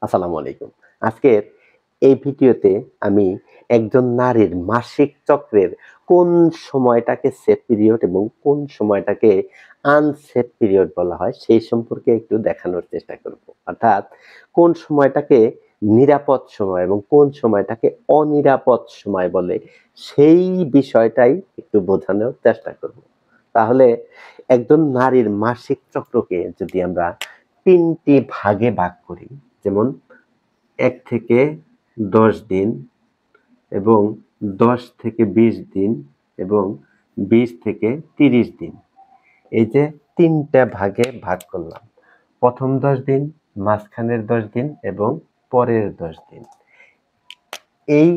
আসসালামু আলাইকুম। আজকের এই ভিডিওতে আমি একজন নারীর মাসিক চক্রের কোন সময়টাকে সেফ পিরিয়ড এবং কোন সময়টাকে আনসেফ পিরিয়ড বলা হয় সেই সম্পর্কে একটু দেখানোর চেষ্টা করব। অর্থাৎ কোন সময়টাকে নিরাপদ সময় এবং কোন সময়টাকে অনিরাপদ সময় বলে সেই বিষয়টাই একটু বোঝানোর চেষ্টা করব। তাহলে একজন নারীর মাসিক চক্রকে যদি আমরা ৩ টি ভাগে ভাগ করি, যেমন ১ থেকে ১০ দিন এবং ১০ থেকে ২০ দিন এবং ২০ থেকে ৩০ দিন। এই যে ৩ টা ভাগে ভাগ করলাম। ১ম ১০ দিন, মাঝখানের ১০ দিন এবং পরের ১০ দিন। এই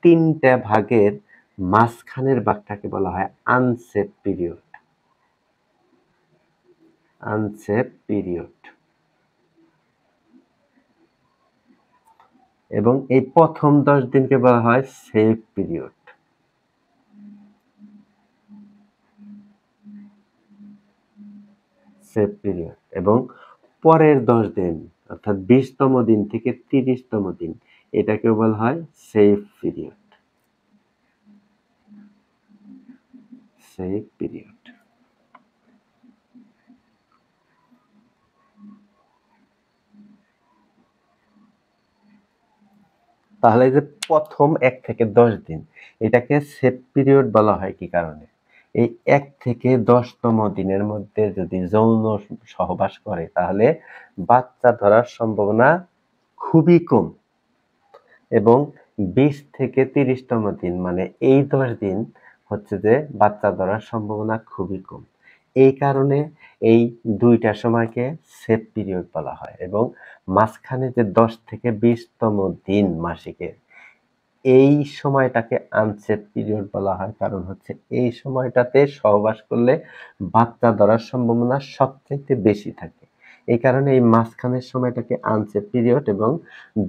৩ টা ভাগের মাঝখানের ভাগটাকে বলা হয় আনসেফ পিরিয়ড। Unsafe period. এবং এই ১ম ১০ দিনকে বলা হয় সেফ পিরিয়ড। সেফ পিরিয়ড এবং পরের ১০ দিন অর্থাৎ ২০তম দিন থেকে ৩০তম দিন এটাকে বলা হয় সেফ পিরিয়ড। Safe period. তাহলে এই যে প্রথম ১ থেকে ১০ দিন এটাকে সেফ পিরিয়ড বলা হয় কি কারণে? এই ১ থেকে ১০তম দিনের মধ্যে যদি যৌন সহবাস করে তাহলে বাচ্চা ধরার সম্ভাবনা খুবই কম এবং ২০ থেকে ৩০তম দিন মানে এই ১০ দিন হচ্ছে যে বাচ্চা ধরার সম্ভাবনা খুবই কম। এই কারণে এই ২ টা সময়কে সেফ পিরিয়ড বলা হয় এবং মাঝখানে যে ১০ থেকে ২০তম দিন মাসিকের এই সময়টাকে আনসেফ পিরিয়ড বলা হয়। কারণ হচ্ছে এই সময়টাতে সহবাস করলে বাচ্চা ধরার সম্ভাবনা সবচাইতে বেশি থাকে। এই কারণে এই মাঝখানের সময়টাকে আনসেফ পিরিয়ড এবং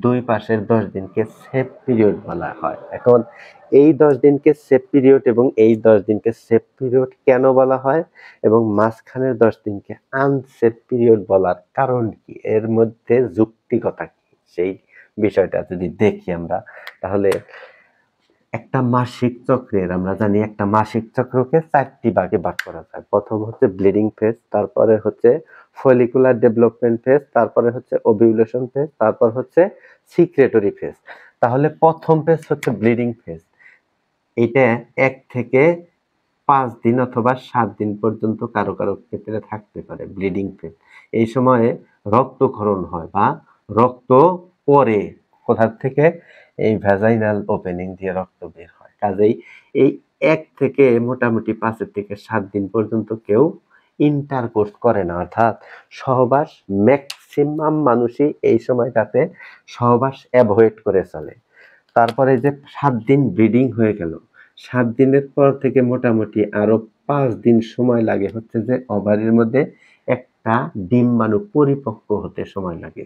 ২ পাশের ১০ দিনকে সেফ পিরিয়ড বলা হয়। এখন এই ১০ দিনকে সেফ পিরিয়ড এবং এই ১০ দিনকে সেফ পিরিয়ড কেন বলা হয় এবং মাঝখানের ১০ দিনকে আনসেফ পিরিয়ড বলার কারণ কি? এর মধ্যে যুক্তিকতা কি? সেই বিষয়টা যদি দেখি আমরা তাহলে একটা মাসিক চক্রের আমরা জানি একটা মাসিক চক্রকে ৪ টি ভাগে ভাগ করা যায়। ১ম হচ্ছে ব্লিডিং ফেজ, তারপরে হচ্ছে ফলিকুলার ডেভেলপমেন্ট ফেজ, তারপরে হচ্ছে ওভিউলেশন ফেজ, তারপর হচ্ছে সিক্রেটরি ফেজ। তাহলে ১ম ফেজ হচ্ছে ব্লিডিং ফেজ। এটা ১ থেকে ৫ দিন অথবা ৭ দিন পর্যন্ত কারো কারো ক্ষেত্রে থাকতে পারে ব্লিডিং ফেজ। এই সময়ে রক্তক্ষরণ হয় বা রক্ত পড়ে কোথা থেকে এই ভ্যাজাইনাল ওপেনিং দিয়ে রক্ত বের হয়। কাজেই এই ১ থেকে মোটামুটি ৫ থেকে ৭ দিন পর্যন্ত কেউ ইন্টারকোর্স করে না, অর্থাৎ সহবাস ম্যাক্সিমাম মানুষই এই সময়টাতে সহবাস অ্যাভয়েড করে চলে। তারপরে যে ৭ দিন ব্লিডিং হয়ে গেল, ৭ দিনের পর থেকে মোটামুটি আরো ৫ দিন সময় লাগে হচ্ছে যে ওভারির মধ্যে একটা ডিম্বাণু পরিপক্ক হতে সময় লাগে।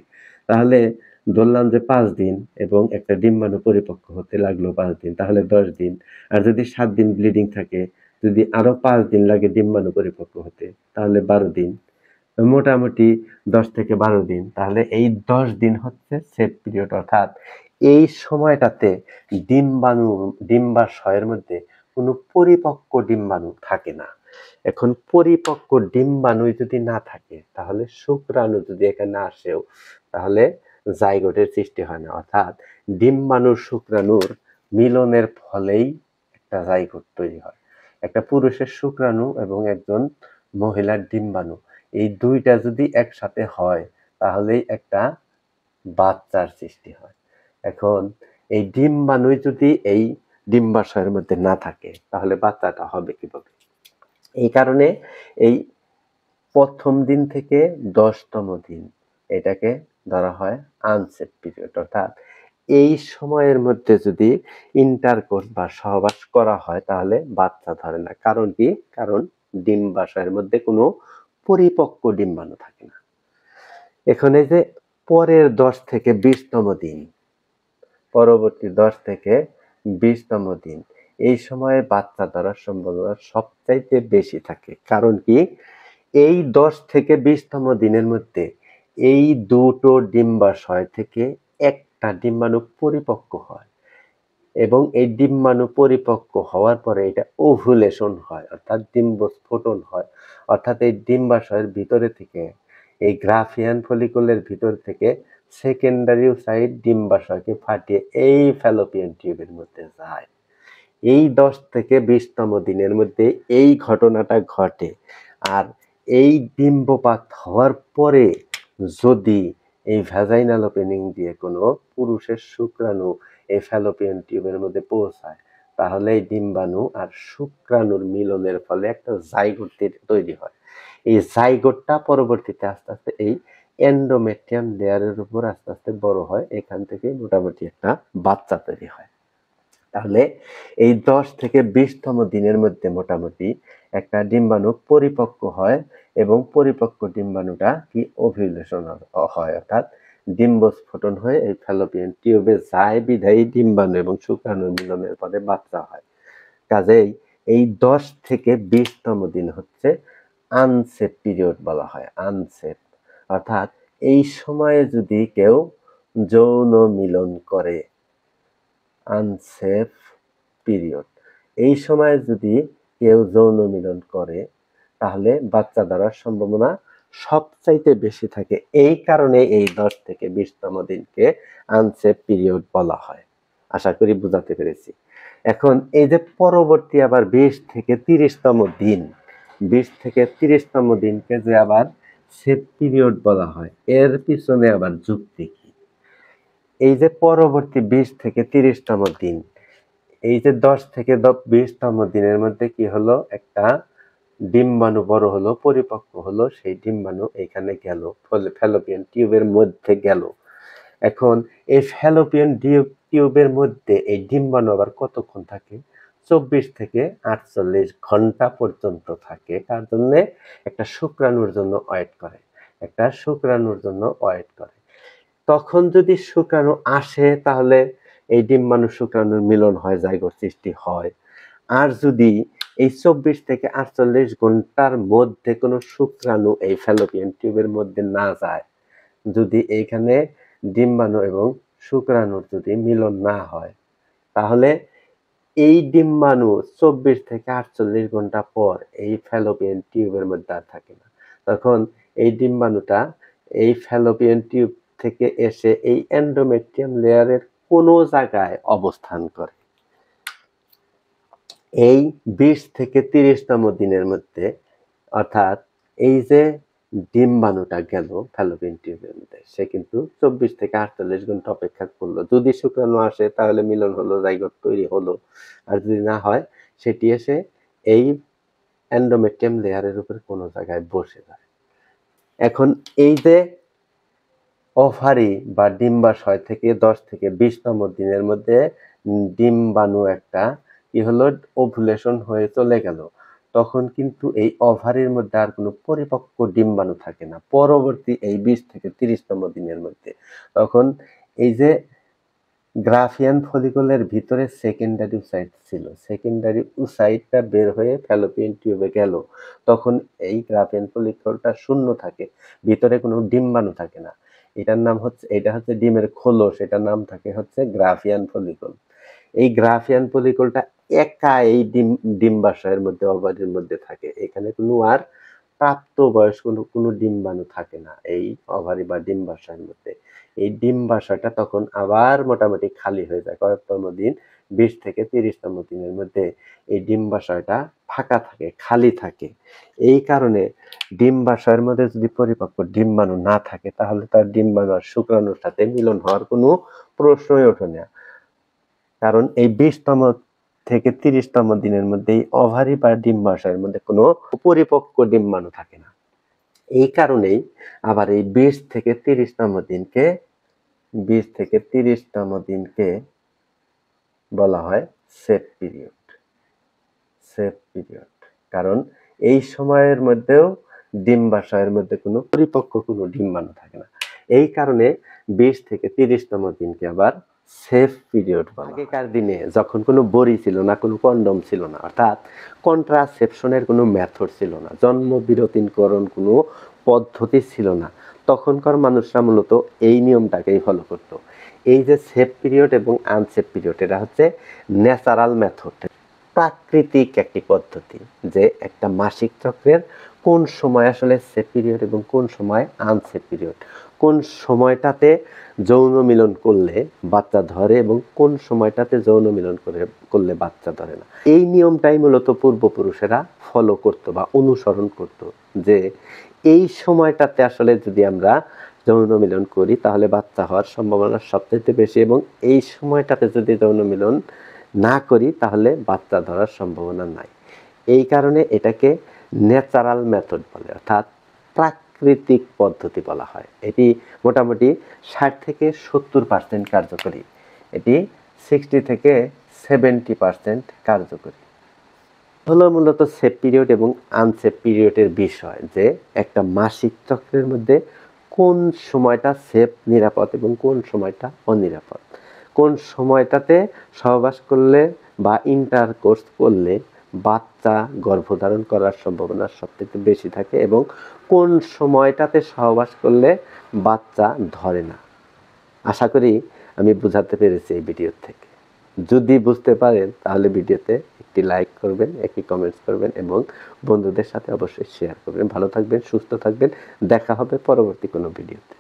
তাহলে ধরলাম যে ৫ দিন এবং একটা ডিম্বাণু পরিপক্ক হতে লাগলো ৫ দিন, তাহলে ১০ দিন। আর যদি ৭ দিন ব্লিডিং থাকে, যদি আরো ৫ দিন লাগে ডিম্বাণু পরিপক্ক হতে, তাহলে ১২ দিন। মোটামুটি ১০ থেকে ১২ দিন। তাহলে এই ১০ দিন হচ্ছে সেফ পিরিয়ড, অর্থাৎ এই সময়টাতে ডিম্বাশয়ের মধ্যে কোনো পরিপক্ক ডিম্বাণু থাকে না। এখন পরিপক্ক ডিম্বাণু যদি না থাকে তাহলে শুক্রাণু যদি এখানে আসেও তাহলে জাইগোটের সৃষ্টি হয় না, অর্থাৎ ডিম্বাণুর শুক্রাণুর মিলনের ফলেই একটা জাইগোট তৈরি হয়। একটা পুরুষের শুক্রাণু এবং একজন মহিলার ডিম্বাণু এই ২ টা যদি একসাথে হয় তাহলেই একটা বাচ্চার সৃষ্টি হয়। এখন এই ডিম্বাণুই যদি এই ডিম্বাশয়ের মধ্যে না থাকে তাহলে বাচ্চাটা হবে কিভাবে? এই কারণে এই ১ম দিন থেকে ১০তম দিন এটাকে ধরা হয় আনসেফ পিরিয়ড, অর্থাৎ এই সময়ের মধ্যে যদি ইন্টারকোর্স বা সহবাস করা হয় তাহলে বাচ্চা ধরে না। কারণ কি? কারণ ডিম্বাশয়ের মধ্যে কোনো পরিপক্ক ডিম্বাণু থাকে না। এখন এই যে পরের ১০ থেকে ২০তম দিন, পরবর্তী ১০ থেকে ২০তম দিন এই সময়ে বাচ্চা ধরার সম্ভাবনা সবচাইতে বেশি থাকে। কারণ কি? এই ১০ থেকে ২০তম দিনের মধ্যে এই দুটো ডিম্বাশয় থেকে একটা ডিম্বাণু পরিপক্ক হয় এবং এই ডিম্বাণু পরিপক্ক হওয়ার পরে এটা ওভুলেশন হয়, অর্থাৎ ডিম্বস্ফোটন হয়। অর্থাৎ এই ডিম্বাশয়ের ভিতরে থেকে, এই গ্রাফিয়ান ফলিকলের ভিতর থেকে সেকেন্ডারি ওসাইট ডিম্বাশয়কে ফাটিয়ে এই ফ্যালোপিয়ান টিউবের মধ্যে যায়। এই 10 থেকে 20তম দিনের মধ্যে এই ঘটনাটা ঘটে। আর এই ডিম্বপাত হওয়ার পরে যদি এই ভ্যাজাইনাল ওপেনিং দিয়ে কোনো পুরুষের শুক্রাণু এই ফ্যালোপিয়ান টিউবের মধ্যে পৌঁছায়, তাহলে এই ডিম্বাণু আর শুক্রাণুর মিলনের ফলে একটা জাইগোট তৈরি হয়। এই জাইগোটটা পরবর্তীতে আস্তে আস্তে এই এন্ডোমেট্রিয়াম লেয়ারের উপর আস্তে আস্তে বড় হয়, এখান থেকে মোটামুটি একটা বাচ্চা তৈরি হয়। তাহলে এই 10 থেকে 20তম দিনের মধ্যে মোটামুটি একটা ডিম্বাণু পরিপক্ক হয় এবং পরিপক্ক ডিম্বাণুটা কি ওভিউলেশন হয়, অর্থাৎ ডিম্বস্ফোটন হয়ে এই ফ্যালোপিয়ান টিউবে যায়, বিধায়ী ডিম্বাণু এবং শুক্রাণুর মিলনের পরে বাচ্চা হয়। কাজেই এই 10 থেকে 20তম দিন হচ্ছে আনসেফ পিরিয়ড বলা হয়। আনসেফ অর্থাৎ এই সময়ে যদি কেউ যৌন মিলন করে, আনসেফ পিরিয়ড, এই সময়ে যদি কেউ যৌন মিলন করে তাহলে বাচ্চা ধরার সম্ভাবনা সবচাইতে বেশি থাকে। এই কারণে এই 10 থেকে 20তম দিনকে আনসেফ পিরিয়ড বলা হয়। আশা করি বুঝাতে পেরেছি। এখন এই যে পরবর্তী আবার 20 থেকে 30তম দিন, 20 থেকে 30তম দিনকে যে আবার সেফ পিরিয়ড বলা হয়, এর পিছনে আবার যুক্তি কি? এই যে পরবর্তী 20 থেকে 30তম দিন, এই যে 10 থেকে 20তম দিনের মধ্যে কি হলো, একটা ডিম্বাণু বড় হলো, পরিপক্ক হলো, সেই ডিম্বাণু এখানে গেল, ফ্যালোপিয়ান টিউবের মধ্যে গেল। এখন এই ফ্যালোপিয়ান টিউবের মধ্যে এই ডিম্বাণু আবার কতক্ষণ থাকে? 24 থেকে 48 ঘন্টা পর্যন্ত থাকে। তার জন্য একটা শুক্রাণুর জন্য ওয়েট করে, একটা শুক্রাণুর জন্য ওয়েট করে। তখন যদি শুক্রাণু আসে তাহলে এই ডিম্বাণু শুক্রাণুর মিলন হয়, জাইগোট সৃষ্টি হয়। আর যদি এই 24 থেকে 48 ঘন্টার মধ্যে কোনো শুক্রাণু এই ফ্যালোপিয়ান টিউবের মধ্যে না যায়, যদি এইখানে ডিম্বাণু এবং শুক্রাণুর যদি মিলন না হয়, তাহলে এই ডিম্বাণু 24 থেকে 48 ঘন্টা পর এই ফ্যালোপিয়ান টিউবের মধ্যে আর থাকে না। তখন এই ডিম্বাণুটা এই ফ্যালোপিয়ান টিউব থেকে এসে এই এন্ডোমেট্রিয়াম লেয়ারের কোনো জায়গায় অবস্থান করে। এই 20 থেকে 30তম দিনের মধ্যে, অর্থাৎ এই যে ডিম্বাণুটা গেল ফ্যালোপিয়ান টিউবের মধ্যে, সে কিন্তু 24 থেকে 48 ঘন্টা অপেক্ষা করলো। যদি শুক্রাণু আসে তাহলে মিলন হলো, জাইগোট তৈরি হলো। আর যদি না হয়, সেটি এসে এই এন্ডোমেট্রিয়াম লেয়ারের উপর কোনো জায়গায় বসে যায়। এখন এই যে ওভারি বা ডিম্বাশয় থেকে 10 থেকে 20তম দিনের মধ্যে ডিম্বাণু একটা কি হলো, ওভুলেশন হয়ে চলে গেল, তখন কিন্তু এই ওভারির মধ্যে আর কোনো পরিপক্ক ডিম্বাণু থাকে না পরবর্তী এই 20 থেকে 30তম দিনের মধ্যে। তখন এই যে গ্রাফিয়ান ফলিকলের ভিতরে সেকেন্ডারি ওসাইট ছিল, সেকেন্ডারি ওসাইটটা বের হয়ে ফ্যালোপিয়ান টিউবে গেল, তখন এই গ্রাফিয়ান ফলিকলটা শূন্য থাকে, ভিতরে কোনো ডিম্বাণু থাকে না। এটার নাম হচ্ছে, এটা হচ্ছে ডিমের খোলস, এটার নাম থাকে হচ্ছে গ্রাফিয়ান ফলিকল। এই গ্রাফিয়ান ফলিকলটা একা এই ডিম্বাশয়ের মধ্যে, ওভারির মধ্যে থাকে। এখানে কোনো আর প্রাপ্তবয়স্ক কোনো ডিম্বাণু থাকে না এই ওভারি বা ডিম্বাশয়ের মধ্যে। এই ডিম্বাশয়টা তখন আবার মোটামুটি খালি হয়ে যায়। কততম দিন? 20 থেকে 30তম দিনের মধ্যে এই ডিম্বাশয়টা ফাঁকা থাকে, খালি থাকে। এই কারণে ডিম্বাশয়ের মধ্যে যদি পরিপক্ক ডিম্বাণু না থাকে, তাহলে তার ডিম্বাণু আর শুক্রাণুর সাথে মিলন হওয়ার কোনো প্রশ্নই ওঠে না। কারণ এই 20তম থেকে 30তম দিনের মধ্যে এই ওভারি বা ডিম্বাশয়ের মধ্যে কোনো পরিপক্ক ডিম্বাণু থাকে না। এই কারণেই আবার এই 20 থেকে 30তম দিনকে, 20 থেকে 30তম দিনকে বলা হয় সেফ পিরিয়ড। সেফ পিরিয়ড, কারণ এই সময়ের মধ্যেও ডিম্বাশয়ের মধ্যে কোনো পরিপক্ক কোনো ডিম্বাণু থাকে না। এই কারণে 20 থেকে 30তম দিনকে আবার সেফ পিরিয়ড বলা হয়। আগেকার দিনে যখন কোনো বড়ি ছিল না, কোনো কন্ডম ছিল না, অর্থাৎ কন্ট্রাসেপশনের কোনো মেথড ছিল না, জন্ম বিরতিকরণ কোনো পদ্ধতি ছিল না, তখনকার মানুষরা মূলত এই নিয়মটাকেই ফলো করত। এই যে সেফ পিরিয়ড এবং আনসেফ পিরিয়ড, এটা হচ্ছে ন্যাচারাল মেথড, প্রাকৃতিক একটি পদ্ধতি, যে একটা মাসিক চক্রের কোন সময় আসলে সেফ পিরিয়ড এবং কোন সময় আনসেফ পিরিয়ড, কোন সময়টাতে যৌন মিলন করলে বাচ্চা ধরে এবং কোন সময়টাতে যৌন মিলন করলে বাচ্চা ধরে না। এই নিয়মটাই মূলত পূর্বপুরুষেরা ফলো করতো বা অনুসরণ করত, যে এই সময়টাতে আসলে যদি আমরা যৌন মিলন করি তাহলে বাচ্চা হওয়ার সম্ভাবনা সবচেয়ে বেশি, এবং এই সময়টাতে যদি যৌন মিলন না করি তাহলে বাচ্চা ধরার সম্ভাবনা নাই। এই কারণে এটাকে ন্যাচারাল মেথড বলে, অর্থাৎ প্রাকৃতিক পদ্ধতি বলা হয়। এটি মোটামুটি 60 থেকে 70% কার্যকরী, এটি 60 থেকে 70% কার্যকরী। হলো মূলত সেফ পিরিয়ড এবং আনসেফ পিরিয়ডের বিষয়, যে একটা মাসিক চক্রের মধ্যে কোন সময়টা সেফ নিরাপদ এবং কোন সময়টা অনিরাপদ, কোন সময়টাতে সহবাস করলে বা ইন্টারকোর্স করলে বাচ্চা গর্ভধারণ করার সম্ভাবনা সবথেকে বেশি থাকে এবং কোন সময়টাতে সহবাস করলে বাচ্চা ধরে না। আশা করি আমি বোঝাতে পেরেছি এই ভিডিও থেকে। যদি বুঝতে পারেন তাহলে ভিডিওতে একটি লাইক করবেন, একটি কমেন্টস করবেন এবং বন্ধুদের সাথে অবশ্যই শেয়ার করবেন। ভালো থাকবেন, সুস্থ থাকবেন। দেখা হবে পরবর্তী কোনো ভিডিওতে।